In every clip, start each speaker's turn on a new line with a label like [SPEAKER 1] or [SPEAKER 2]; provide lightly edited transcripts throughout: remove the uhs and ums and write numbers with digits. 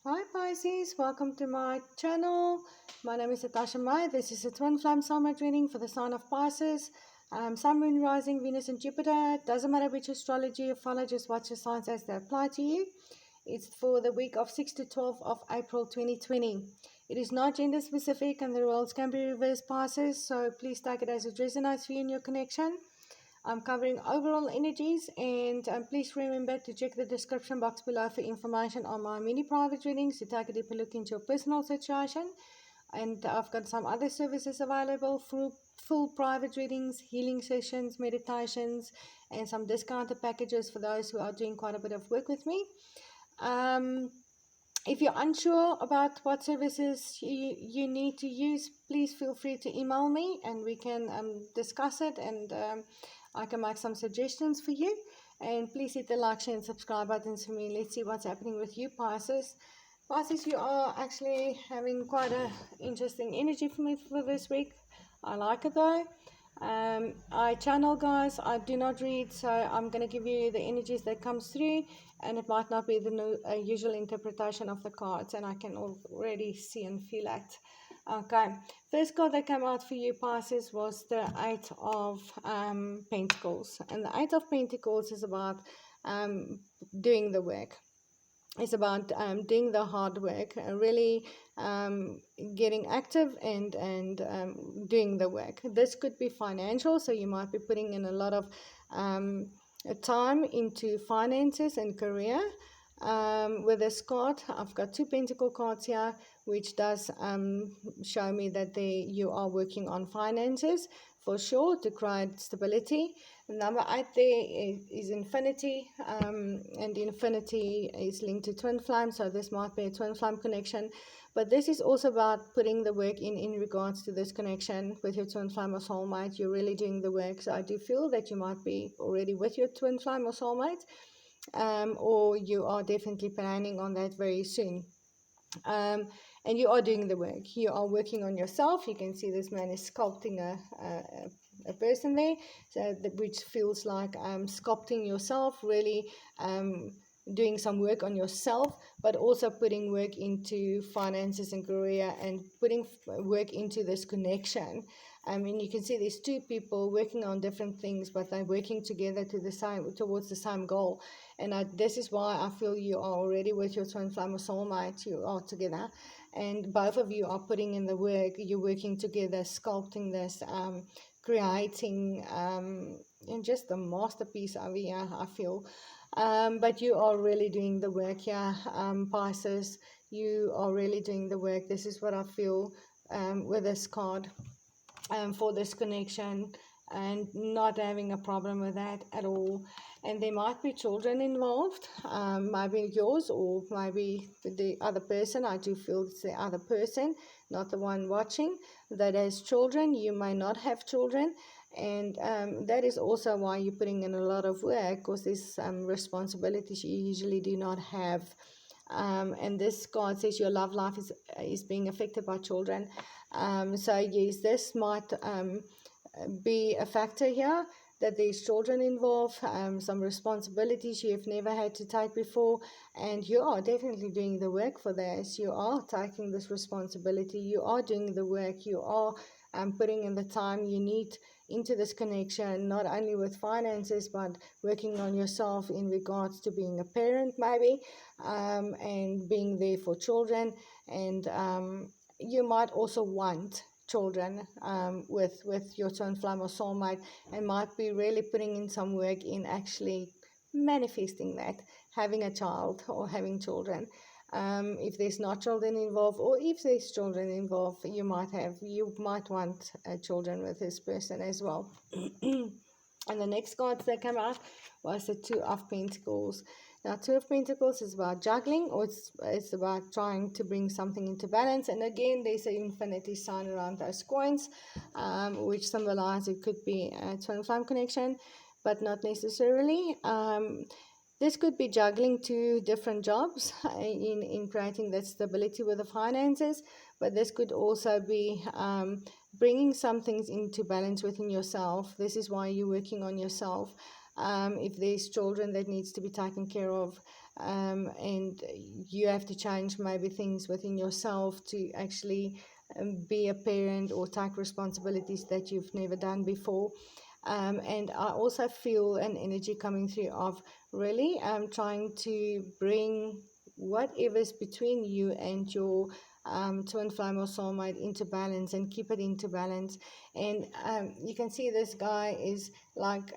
[SPEAKER 1] Hi Pisces, welcome to my channel. My name is Natasha Mai. This is a twin flame soulmate reading for the sign of Pisces. Sun, Moon, Rising, Venus and Jupiter. Doesn't matter which astrology you follow, just watch the signs as they apply to you. It's for the week of 6 to 12 of April 2020. It is not gender specific and the roles can be reversed, Pisces, so please take it as it resonates for you in your connection. I'm covering overall energies, and please remember to check the description box below for information on my mini private readings to take a deeper look into your personal situation. And I've got some other services available for full private readings, healing sessions, meditations, and some discounted packages for those who are doing quite a bit of work with me. If you're unsure about what services you need to use, please feel free to email me and we can discuss it, and I can make some suggestions for you. And please hit the like, share and subscribe buttons for me. Let's see what's happening with you, Pisces. Pisces, you are actually having quite an interesting energy for me for this week. I like it though. I channel, guys. I do not read, so I'm going to give you the energies that comes through, and it might not be the usual interpretation of the cards, and I can already see and feel that. Okay, first card that came out for you, Pisces, was the Eight of Pentacles, and the Eight of Pentacles is about doing the work. It's about doing the hard work, really getting active and doing the work. This could be financial, so you might be putting in a lot of time into finances and career. With this card, I've got two pentacle cards here, which does show me that you are working on finances for sure to create stability. Number 8 there is infinity, and infinity is linked to twin flame, so this might be a twin flame connection. But this is also about putting the work in regards to this connection with your twin flame or soulmate. You're really doing the work, so I do feel that you might be already with your twin flame or soulmate, or you are definitely planning on that very soon. And you are doing the work. You are working on yourself. You can see this man is sculpting a person there, so which feels like sculpting yourself, really doing some work on yourself, but also putting work into finances and career, and putting work into this connection. I mean, you can see there's two people working on different things, but they're working together towards the same goal. And this is why I feel you are already with your twin flame or soulmate. You are together, and both of you are putting in the work. You're working together, sculpting this, creating, and just a masterpiece over here, I feel. But you are really doing the work here, Pisces. You are really doing the work. This is what I feel with this card, for this connection, and not having a problem with that at all. And there might be children involved, maybe yours or maybe the other person. I do feel it's the other person, not the one watching, that has children. You may not have children, and that is also why you're putting in a lot of work, because there's responsibilities you usually do not have. And this card says your love life is being affected by children. So yes, this might be a factor here, that there's children involved, some responsibilities you have never had to take before, and you are definitely doing the work for this. You are taking this responsibility, you are doing the work, you are putting in the time you need into this connection, not only with finances, but working on yourself in regards to being a parent maybe, and being there for children. And you might also want children with your twin flame or soulmate, and might be really putting in some work in actually manifesting that, having a child or having children. If there's not children involved, or if there's children involved, you might want children with this person as well. And the next cards that came out was the Two of Pentacles. Now, Two of Pentacles is about juggling, or it's about trying to bring something into balance. And again, there's an infinity sign around those coins, which symbolize it could be a twin flame connection, but not necessarily. This could be juggling two different jobs in creating that stability with the finances, but this could also be bringing some things into balance within yourself. This is why you're working on yourself. If there's children that needs to be taken care of, and you have to change maybe things within yourself to actually be a parent or take responsibilities that you've never done before. And I also feel an energy coming through of really trying to bring whatever's between you and your twin flame or soulmate into balance and keep it into balance. And you can see this guy is like,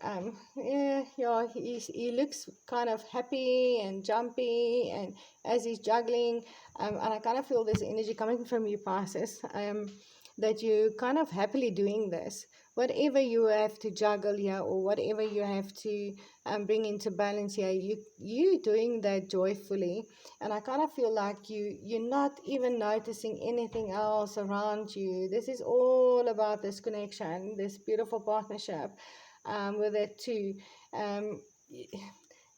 [SPEAKER 1] he looks kind of happy and jumpy, and as he's juggling, and I kind of feel this energy coming from you, Pisces, that you kind of happily doing this. Whatever you have to juggle here, or whatever you have to bring into balance here, you doing that joyfully. And I kind of feel like you're not even noticing anything else around you. This is all about this connection, this beautiful partnership with it too. Um,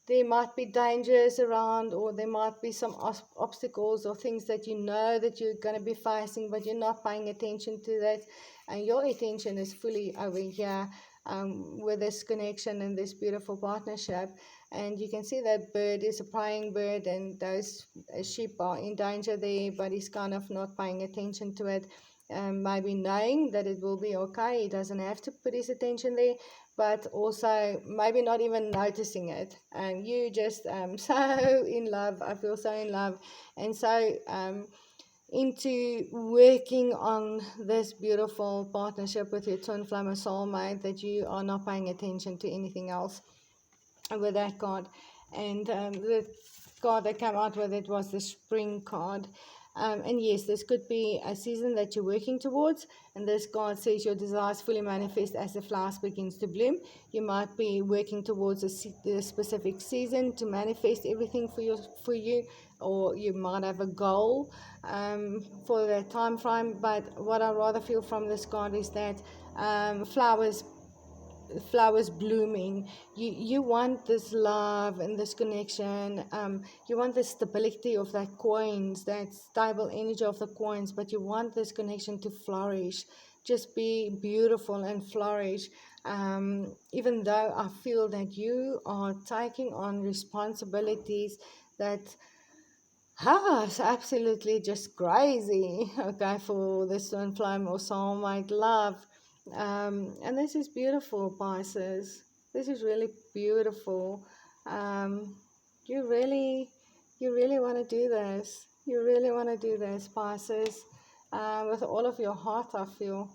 [SPEAKER 1] there might be dangers around, or there might be some obstacles or things that you know that you're going to be facing, but you're not paying attention to that, and your attention is fully over here with this connection and this beautiful partnership. And you can see that bird is a praying bird, and those sheep are in danger there, but he's kind of not paying attention to it. Maybe knowing that it will be okay, he doesn't have to put his attention there, but also maybe not even noticing it. And you just so in love. I feel so in love, and so into working on this beautiful partnership with your twin flame or soulmate, that you are not paying attention to anything else with that card. And the card that came out with it was the spring card. And yes, this could be a season that you're working towards, and this card says your desires fully manifest as the flowers begins to bloom. You might be working towards a specific season to manifest everything for you, or you might have a goal for that time frame. But what I rather feel from this card is that flowers blooming. You want this love and this connection. You want the stability of that coins, that stable energy of the coins, but you want this connection to flourish, just be beautiful and flourish. Even though I feel that you are taking on responsibilities that it's absolutely just crazy, okay, for this twin flame or soulmate love. And this is beautiful, Pisces. This is really beautiful. Um, you really, you really want to do this. You really want to do this, Pisces, with all of your heart, I feel.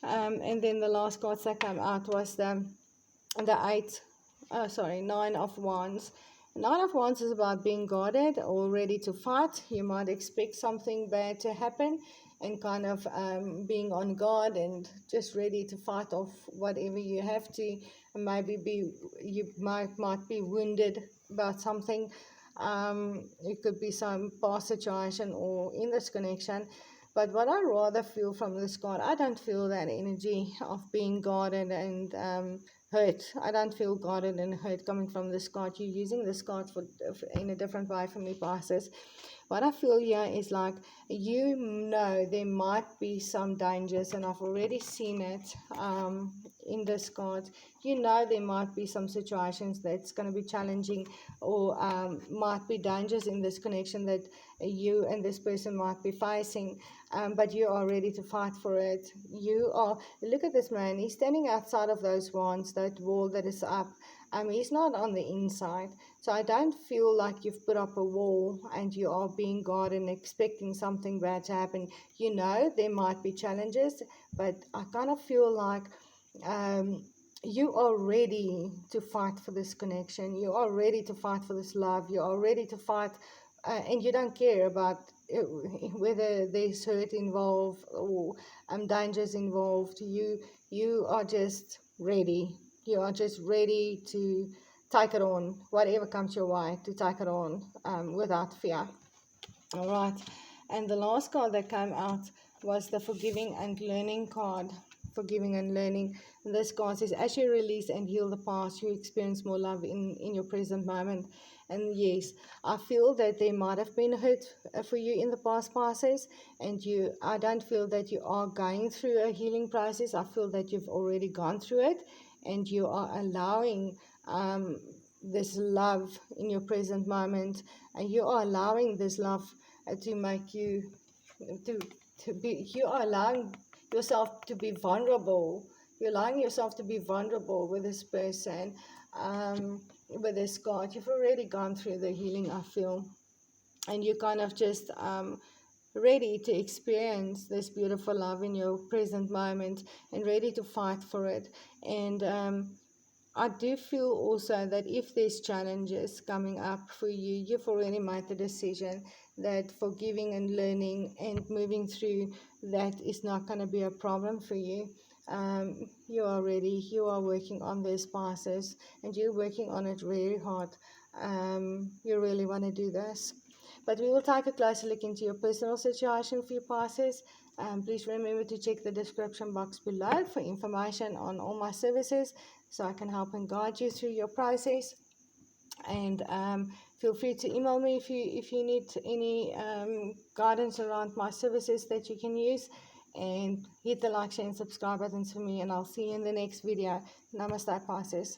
[SPEAKER 1] And then the last cards that came out was the Nine of Wands. Nine of Wands is about being guarded or ready to fight. You might expect something bad to happen, and kind of being on guard and just ready to fight off whatever you have to. Maybe you might be wounded about something. It could be some past situation or in this connection. But what I rather feel from this card, I don't feel that energy of being guarded and hurt. I don't feel guarded and hurt coming from this card. You're using this card in a different way for me, Pisces. What I feel here is like, you know, there might be some dangers, and I've already seen it in this card. You know, there might be some situations that's going to be challenging, or might be dangers in this connection that you and this person might be facing, but you are ready to fight for it. You are, look at this man, he's standing outside of those wands, that wall that is up. He's not on the inside. So I don't feel like you've put up a wall and you are being guarded and expecting something bad to happen. You know, there might be challenges, but I kind of feel like you are ready to fight for this connection. You are ready to fight for this love. You are ready to fight, and you don't care about whether there's hurt involved or dangers involved. You are just ready. You are just ready to take it on, whatever comes your way, to take it on without fear. All right. And the last card that came out was the Forgiving and Learning card. Forgiving and Learning. And this card says, as you release and heal the past, you experience more love in your present moment. And yes, I feel that there might have been hurt for you in the past, Pisces, and I don't feel that you are going through a healing process. I feel that you've already gone through it, and you are allowing this love in your present moment, and you are allowing this love to make you to you are allowing yourself to be vulnerable. You're allowing yourself to be vulnerable with this person, with this card. You've already gone through the healing, I feel, and you kind of just ready to experience this beautiful love in your present moment and ready to fight for it. And I do feel also that if there's challenges coming up for you, you've already made the decision that forgiving and learning and moving through that is not going to be a problem for you. You are ready, you are working on these passes, and you're working on it very hard. You really want to do this. But we will take a closer look into your personal situation for your passes. Please remember to check the description box below for information on all my services, so I can help and guide you through your process. And feel free to email me if you need any guidance around my services that you can use. And hit the like, share, and subscribe buttons for me, and I'll see you in the next video. Namaste, Pisces.